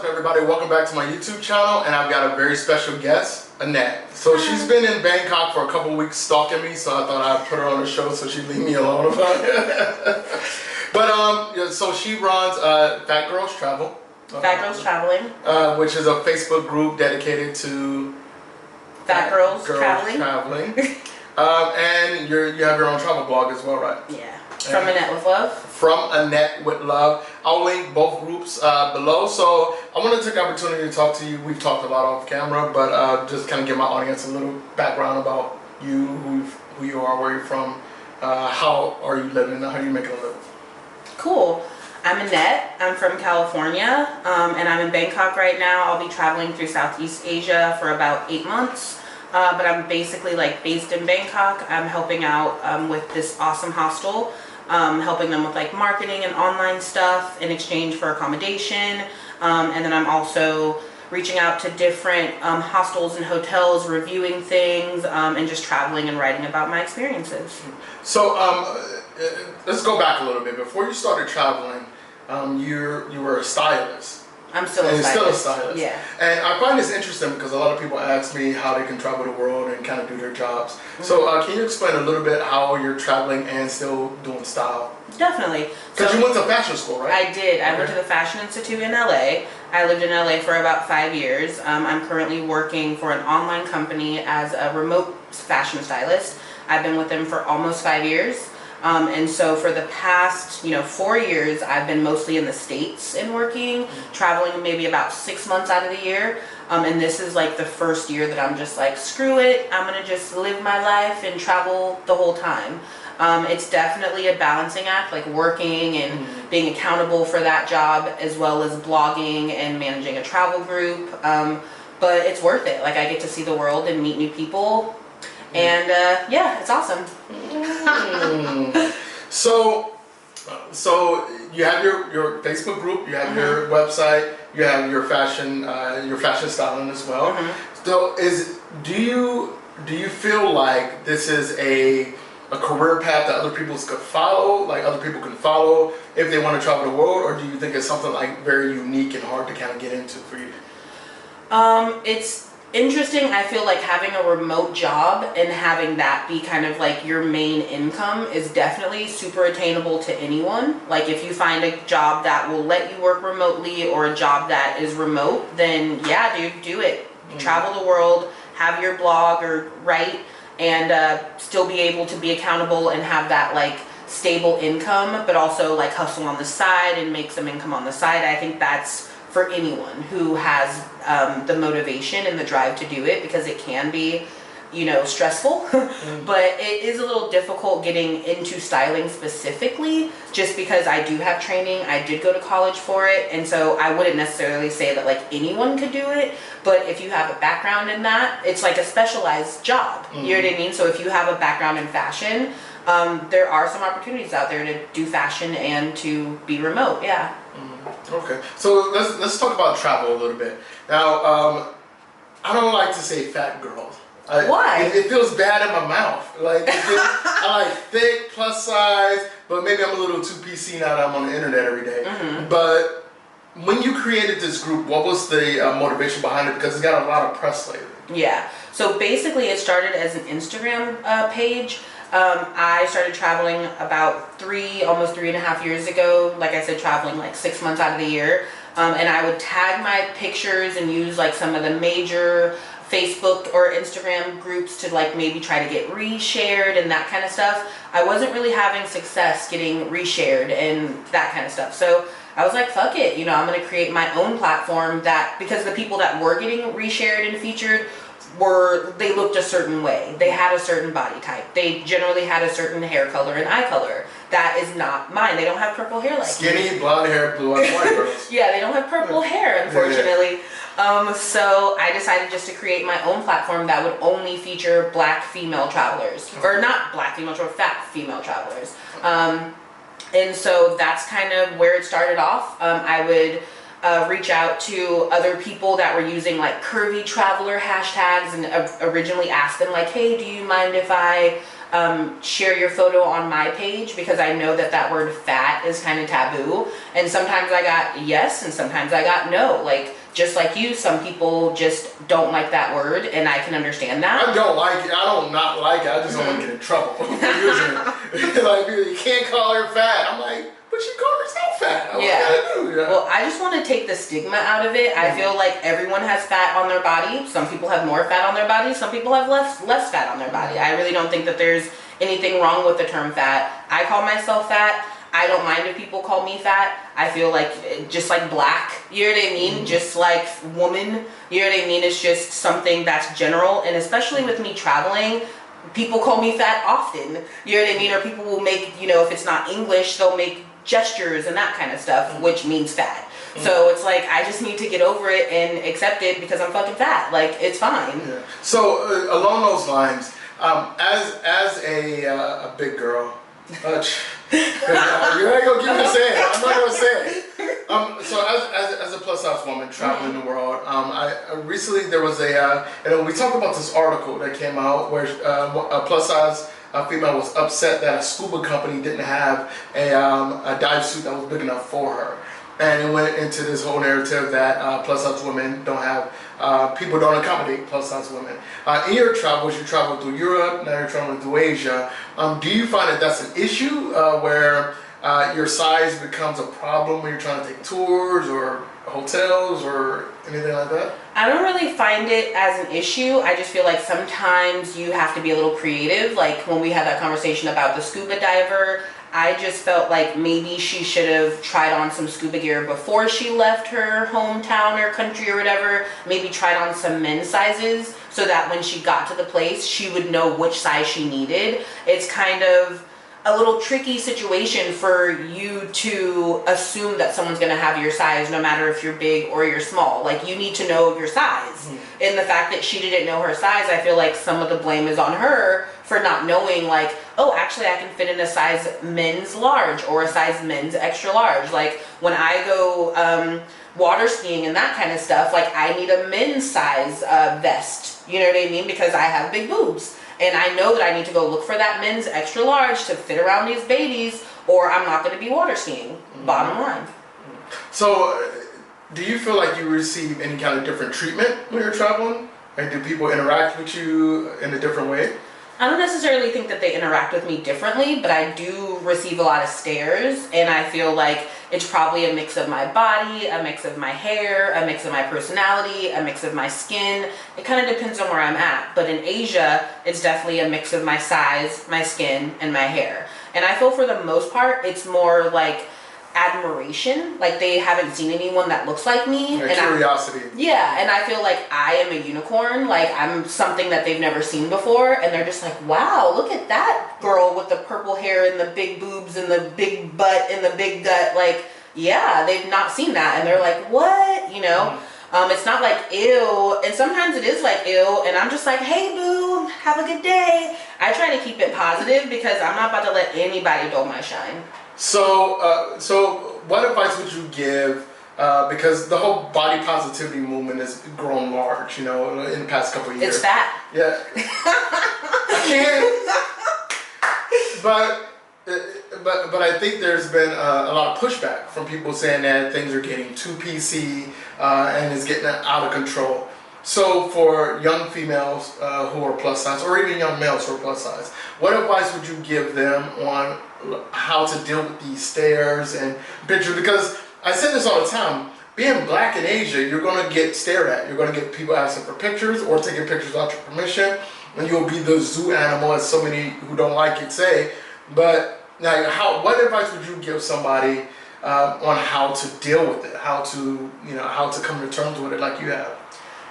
up, everybody? Welcome back to my YouTube channel, and I've got a very special guest, Annette. So she's been in Bangkok for a couple of weeks stalking me, so I thought I'd put her on the show so she'd leave me alone about it. But so she runs Fat Girls Travel. Fat Girls Traveling. Which is a Facebook group dedicated to Fat Girls Traveling. And you have your own travel blog as well, right? Yeah. From Annette with Love. From Annette with Love. I'll link both groups below. So I want to take the opportunity to talk to you. We've talked a lot off camera, but just kind of give my audience a little background about you, who you are, where you're from, how are you living, how are you making a living. Cool. I'm Annette. I'm from California, and I'm in Bangkok right now. I'll be traveling through Southeast Asia for about 8 months. But I'm basically based in Bangkok. I'm helping out with this awesome hostel, helping them with marketing and online stuff in exchange for accommodation. And then I'm also reaching out to different hostels and hotels, reviewing things, and just traveling and writing about my experiences. So let's go back a little bit. Before you started traveling, you were a stylist. I'm still a stylist. Yeah. And I find this interesting because a lot of people ask me how they can travel the world and kind of do their jobs. Mm-hmm. So can you explain a little bit how you're traveling and still doing style? Definitely. Because you went to fashion school, right? I did. I went to the Fashion Institute in LA. I lived in LA for about 5 years. I'm currently working for an online company as a remote fashion stylist. I've been with them for almost 5 years. And so for the past, 4 years, I've been mostly in the States and working, traveling maybe about 6 months out of the year. And this is the first year that I'm just screw it. I'm going to just live my life and travel the whole time. It's definitely a balancing act, working and being accountable for that job, as well as blogging and managing a travel group. But it's worth it. I get to see the world and meet new people. And yeah, it's awesome. So you have your Facebook group, you have your website, you have your fashion styling as well. So do you feel like this is a career path that other people could follow, other people can follow if they want to travel the world, or do you think it's something very unique and hard to kind of get into for you? It's interesting. I feel like having a remote job and having that be kind of your main income is definitely super attainable to anyone. If you find a job that will let you work remotely or a job that is remote, then yeah, dude, do it. Travel the world, have your blog or write, and still be able to be accountable and have that stable income, but also hustle on the side and make some income on the side. I think that's for anyone who has the motivation and the drive to do it, because it can be, stressful, but it is a little difficult getting into styling specifically, just because I do have training. I did go to college for it, and so I wouldn't necessarily say that anyone could do it, but if you have a background in that, it's a specialized job. You know what I mean? So if you have a background in fashion, there are some opportunities out there to do fashion and to be remote. Yeah. Okay, so let's talk about travel a little bit. Now, I don't like to say fat girls. Why? It feels bad in my mouth. I like thick, plus size, but maybe I'm a little too PC now that I'm on the internet every day. But when you created this group, what was the motivation behind it? Because it's got a lot of press lately. Yeah, so basically it started as an Instagram page. I started traveling about almost 3.5 years ago. Like I said, traveling 6 months out of the year. And I would tag my pictures and use some of the major Facebook or Instagram groups to maybe try to get reshared and that kind of stuff. I wasn't really having success getting reshared and that kind of stuff. So I was like, fuck it, I'm going to create my own platform because the people that were getting reshared and featured they looked a certain way. They had a certain body type. They generally had a certain hair color and eye color. That is not mine. They don't have purple hair like skinny, me. blonde hair, blue-eyed white girls. Yeah, they don't have purple hair, unfortunately. So I decided just to create my own platform that would only feature black female travelers. Or not black female travelers, fat female travelers. And so that's kind of where it started off. I would reach out to other people that were using curvy traveler hashtags and originally ask them hey, do you mind if I share your photo on my page because I know that that word fat is kind of taboo. And sometimes I got yes and sometimes I got no. Like, just like you, some people just don't like that word, and I can understand that. I don't like it. I don't not like it. I just don't want to get in trouble for using it. Like, you can't call her fat. I'm like, but she called herself fat. Well, I just want to take the stigma out of it. I feel like everyone has fat on their body. Some people have more fat on their body. Some people have less fat on their body. I really don't think that there's anything wrong with the term fat. I call myself fat. I don't mind if people call me fat. I feel like just like black, you know what I mean? Just like woman, you know what I mean? It's just something that's general. And especially with me traveling, people call me fat often, you know what I mean? Or people will make, you know, if it's not English, they'll make gestures and that kind of stuff, which means fat. So it's like, I just need to get over it and accept it because I'm fucking fat. Like, it's fine. Yeah. So along those lines, as a big girl, you're not gonna give me a say it. I'm not gonna say it. So as a plus size woman traveling the world, I recently there was a we talked about this article that came out where a plus size female was upset that a scuba company didn't have a dive suit that was big enough for her. And it went into this whole narrative that plus size women don't have, people don't accommodate plus size women. In your travels, you travel through Europe, now you're traveling through Asia. Do you find that that's an issue where your size becomes a problem when you're trying to take tours or hotels or anything like that? I don't really find it as an issue. I just feel like sometimes you have to be a little creative. Like when we had that conversation about the scuba diver, I just felt like maybe she should have tried on some scuba gear before she left her hometown or country or whatever. Maybe tried on some men's sizes so that when she got to the place, she would know which size she needed. It's kind of a little tricky situation for you to assume that someone's going to have your size no matter if you're big or you're small. Like, you need to know your size. And the fact that she didn't know her size, I feel like some of the blame is on her for not knowing, like, oh, actually I can fit in a size men's large or a size men's extra large. Like, when I go water skiing and that kind of stuff, like, I need a men's size vest, you know what I mean, because I have big boobs. And I know that I need to go look for that men's extra large to fit around these babies, or I'm not going to be water skiing. Bottom line. So, do you feel like you receive any kind of different treatment when you're traveling? Like, do people interact with you in a different way? I don't necessarily think that they interact with me differently, but I do receive a lot of stares, and I feel like it's probably a mix of my body, a mix of my hair, a mix of my personality, a mix of my skin. It kind of depends on where I'm at, but in Asia, it's definitely a mix of my size, my skin, and my hair. And I feel for the most part, it's more like admiration, like they haven't seen anyone that looks like me. And curiosity. And I feel like I am a unicorn, like I'm something that they've never seen before, and they're just like, wow, look at that girl with the purple hair and the big boobs and the big butt and the big gut. Like, yeah, they've not seen that, and they're like, what, you know? It's not like ew, and sometimes it is like ew, and I'm just like, hey boo, have a good day. I try to keep it positive because I'm not about to let anybody dull my shine. So, what advice would you give? Because the whole body positivity movement has grown large, you know, in the past couple of years. It's fat. Yeah. I can't. But I think there's been a lot of pushback from people saying that things are getting too PC and it's getting out of control. So for young females who are plus size, or even young males who are plus size, what advice would you give them on how to deal with these stares and pictures? Because I say this all the time, being black in Asia, you're going to get stared at. You're going to get people asking for pictures or taking pictures without your permission, and you'll be the zoo animal, as so many who don't like it say. But like, what advice would you give somebody on how to deal with it, how to come to terms with it like you have?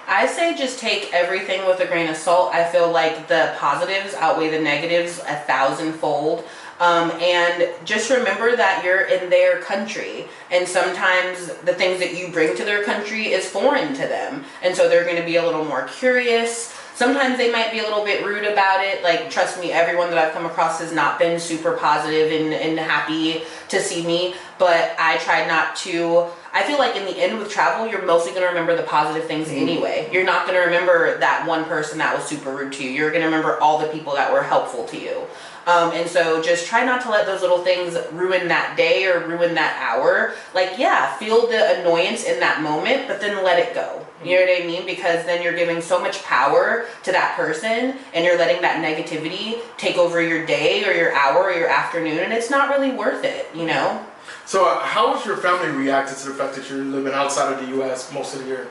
I say just take everything with a grain of salt. I feel like the positives outweigh the negatives 1,000-fold. And just remember that you're in their country, and sometimes the things that you bring to their country is foreign to them, and so they're going to be a little more curious. Sometimes they might be a little bit rude about it. Like, trust me, everyone that I've come across has not been super positive and happy to see me, but I try not to I feel like in the end with travel, you're mostly going to remember the positive things anyway. You're not going to remember that one person that was super rude to you. You're going to remember all the people that were helpful to you. And so just try not to let those little things ruin that day or ruin that hour. Like, yeah, feel the annoyance in that moment, but then let it go. You know what I mean? Because then you're giving so much power to that person and you're letting that negativity take over your day or your hour or your afternoon, and it's not really worth it, you know? So how has your family reacted to the fact that you're living outside of the U.S. most of the year?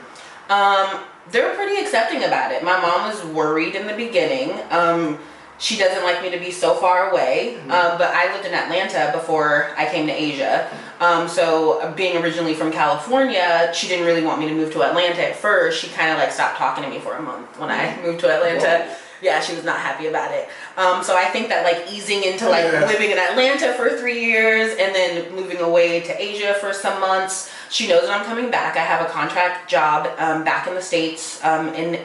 They're pretty accepting about it. My mom was worried in the beginning. She doesn't like me to be so far away, but I lived in Atlanta before I came to Asia. So being originally from California, she didn't really want me to move to Atlanta at first. She kind of like stopped talking to me for a month when I moved to Atlanta. Whoa. Yeah, she was not happy about it. So I think that like easing into like living in Atlanta for 3 years and then moving away to Asia for some months, she knows that I'm coming back. I have a contract job back in the States in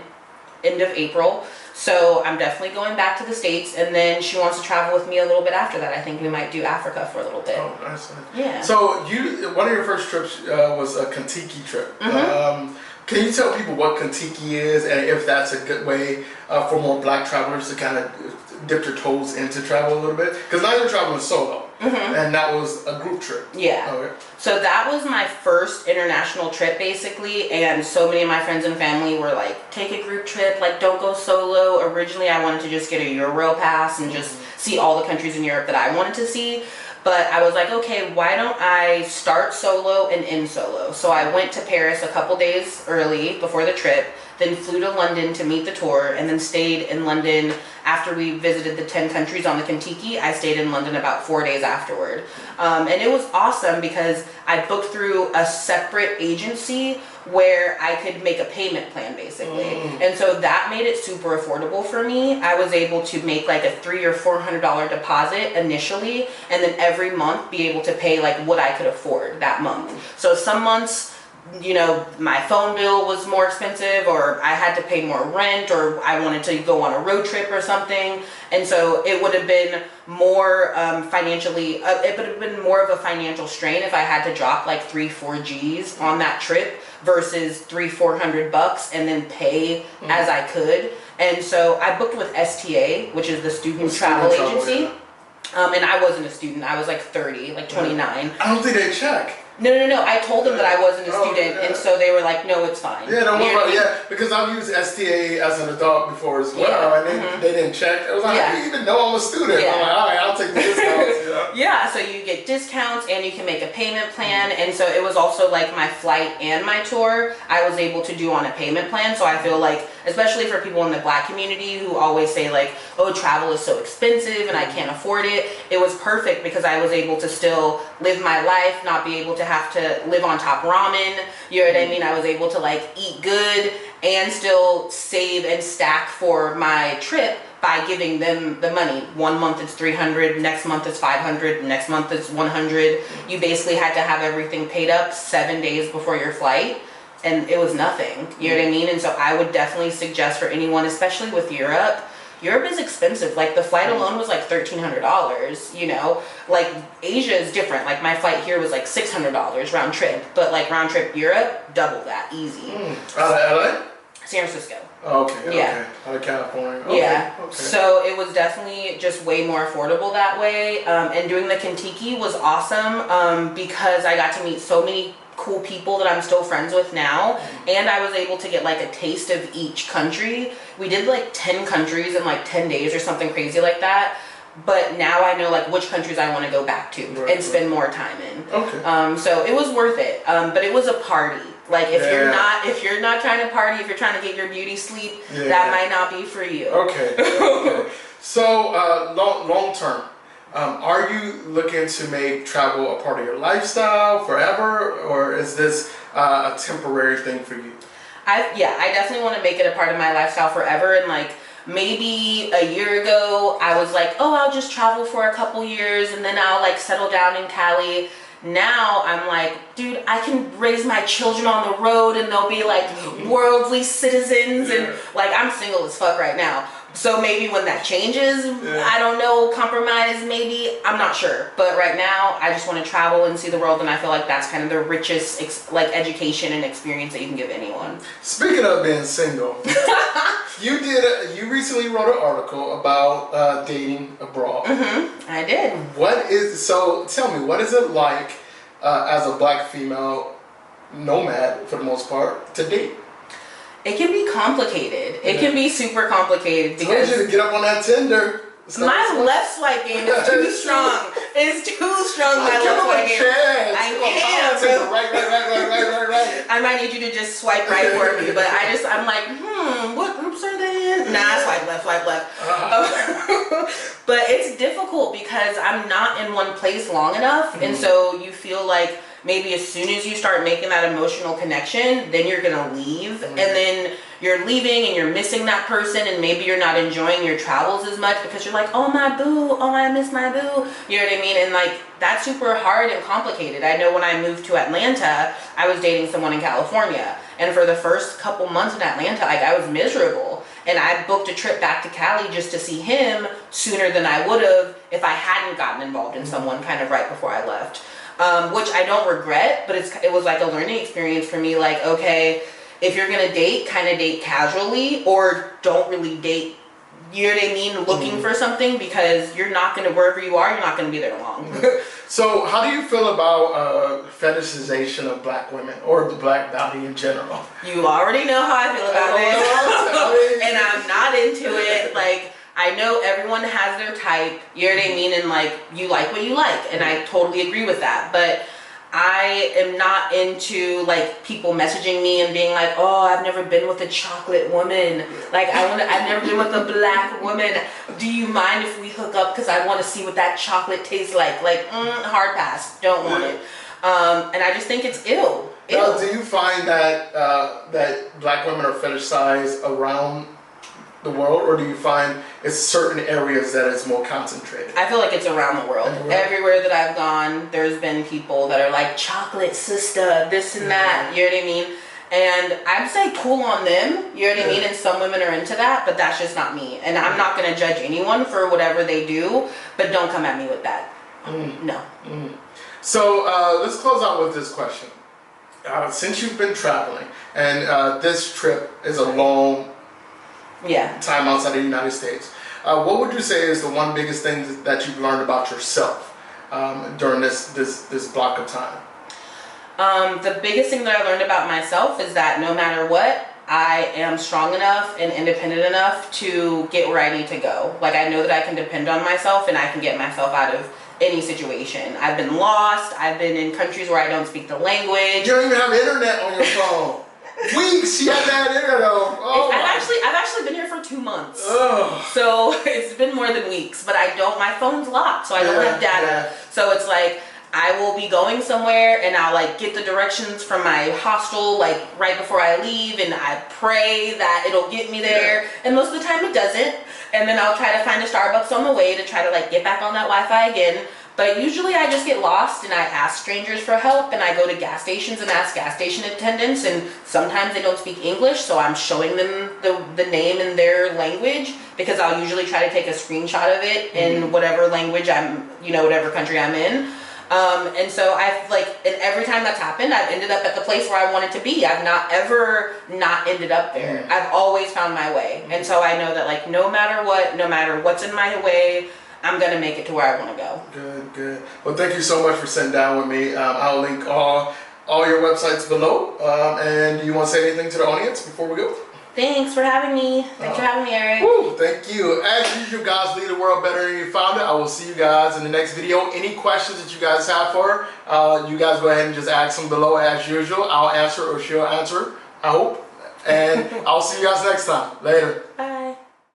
end of April. So I'm definitely going back to the States, and then she wants to travel with me a little bit after that. I think we might do Africa for a little bit. Oh, nice. Yeah. So one of your first trips was a Kentucky trip. Can you tell people what Kentucky is, and if that's a good way for more Black travelers to kind of dip their toes into travel a little bit? Because now you're traveling solo, and that was a group trip. Yeah. Okay. So that was my first international trip, basically, and so many of my friends and family were like, take a group trip, like don't go solo. Originally, I wanted to just get a Euro pass and just see all the countries in Europe that I wanted to see. But I was like, okay, why don't I start solo and end solo? So I went to Paris a couple days early before the trip, then flew to London to meet the tour, and then stayed in London after we visited the 10 countries on the Kentucky. I stayed in London about 4 days afterward. And it was awesome because I booked through a separate agency where I could make a payment plan basically. And so that made it super affordable for me. I was able to make like a $300 or $400 deposit initially, and then every month be able to pay like what I could afford that month. So some months, you know, my phone bill was more expensive, or I had to pay more rent, or I wanted to go on a road trip or something. And so it would have been more financially, it would have been more of a financial strain if I had to drop like 3-4 G's on that trip versus $300-400 and then pay as I could. And so I booked with STA, which is the Student Travel Agency. Yeah. And I wasn't a student. I was like 30, like 29. I don't think they check. No. I told them that I wasn't a student, and so they were like, no, it's fine. Yeah, don't worry about it. Yeah, because I've used STA as an adult before as well, and they didn't check. I was like, I didn't even know I'm a student. I'm like, all right, I'll take the discounts. Yeah, so you get discounts, and you can make a payment plan, and so it was also like my flight and my tour, I was able to do on a payment plan, so I feel like, especially for people in the Black community who always say like, oh, travel is so expensive and I can't afford it, it was perfect because I was able to still live my life, not be able to have to live on top ramen, you know what I mean? I was able to like eat good and still save and stack for my trip by giving them the money. 1 month it's $300, next month it's $500, next month it's $100. You basically had to have everything paid up 7 days before your flight, and it was nothing, you know what I mean? And so I would definitely suggest for anyone, especially with Europe is expensive. Like the flight alone was like $1,300, you know? Like Asia is different. Like my flight here was like $600 round trip, but like round trip Europe, double that, easy. Out of LA? San Francisco. Oh, okay. Yeah. Out of California. Okay. Yeah. Okay. So it was definitely just way more affordable that way. And doing the Kentucky was awesome because I got to meet so many cool people that I'm still friends with now, and I was able to get like a taste of each country. We did like 10 countries in like 10 days or something crazy like that, but now I know like which countries I want to go back to and spend more time in. Okay. So it was worth it, but it was a party. Like if you're not trying to party, if you're trying to get your beauty sleep, that might not be for you. Okay. Okay. So long term, are you looking to make travel a part of your lifestyle forever, or is this a temporary thing for you? I definitely want to make it a part of my lifestyle forever. And like maybe a year ago, I was like, oh, I'll just travel for a couple years and then I'll like settle down in Cali. Now I'm like, dude, I can raise my children on the road and they'll be like worldly citizens, and like I'm single as fuck right now, So maybe when that changes, I don't know, compromise maybe, I'm not sure. But right now, I just want to travel and see the world, and I feel like that's kind of the richest like education and experience that you can give anyone. Speaking of being single, you recently wrote an article about dating abroad. I did. Tell me, what is it like as a black female nomad, for the most part, to date? It can be complicated. It can be super complicated because I told you to get up on that Tinder. My left swipe game is too strong. It's too strong. My left swipe game. I can't. Right. I might need you to just swipe right for me, but I'm like, what groups are they in? Nah, swipe left. But it's difficult because I'm not in one place long enough, and so you feel like maybe as soon as you start making that emotional connection, then you're gonna leave, and then you're leaving and you're missing that person, and maybe you're not enjoying your travels as much because you're like, oh my boo, oh I miss my boo, you know what I mean? And like that's super hard and complicated. I know when I moved to Atlanta, I was dating someone in California, and for the first couple months in Atlanta, like I was miserable, and I booked a trip back to Cali just to see him sooner than I would have if I hadn't gotten involved in someone kind of right before I left. Which I don't regret, but it was like a learning experience for me. Like, okay, if you're gonna date, kind of date casually, or don't really date, you know what I mean, looking for something, because you're not gonna, wherever you are, you're not gonna be there long. So how do you feel about fetishization of black women, or the black body in general? You already know how I feel about this. And I'm not into it. Like, I know everyone has their type, you know what I mean, and like, you like what you like, and I totally agree with that, but I am not into like people messaging me and being like, oh, I've never been with a chocolate woman, like I've never been with a black woman, do you mind if we hook up because I want to see what that chocolate tastes like, hard pass, don't want it. And I just think it's ill. Now, do you find that that black women are fetishized around the world, or do you find it's certain areas that it's more concentrated? I feel like it's around the world. Everywhere that I've gone, there's been people that are like, chocolate sister, this and that, you know what I mean? And I'd say cool on them, you know what I mean? And some women are into that, but that's just not me. And I'm not going to judge anyone for whatever they do, but don't come at me with that. No. So let's close out with this question. Since you've been traveling, and this trip is a long time outside of the United States, what would you say is the one biggest thing that you've learned about yourself during this block of time? The biggest thing that I learned about myself is that no matter what, I am strong enough and independent enough to get where I need to go. Like, I know that I can depend on myself and I can get myself out of any situation. I've been lost. I've been in countries where I don't speak the language. You don't even have internet on your phone. Weeks you haven't had internet on. Oh, I've actually been here for 2 months. So it's been more than weeks, but my phone's locked, so I don't have data. So it's like, I will be going somewhere and I'll like get the directions from my hostel like right before I leave, and I pray that it'll get me there, and most of the time it doesn't, and then I'll try to find a Starbucks on the way to try to like get back on that Wi-Fi again. But usually I just get lost and I ask strangers for help, and I go to gas stations and ask gas station attendants, and sometimes they don't speak English, so I'm showing them the name in their language, because I'll usually try to take a screenshot of it in whatever language whatever country I'm in. And so and every time that's happened, I've ended up at the place where I wanted to be. I've not ever not ended up there. I've always found my way. And so I know that like, no matter what, no matter what's in my way, I'm going to make it to where I want to go. Good. Well, thank you so much for sitting down with me. I'll link all your websites below. And do you want to say anything to the audience before we go? Thanks for having me. Thanks for having me, Eric. Thank you. As usual, guys, leave the world better than you found it. I will see you guys in the next video. Any questions that you guys have for her, you guys go ahead and just ask them below as usual. I'll answer, or she'll answer, I hope. And I'll see you guys next time. Later. Bye.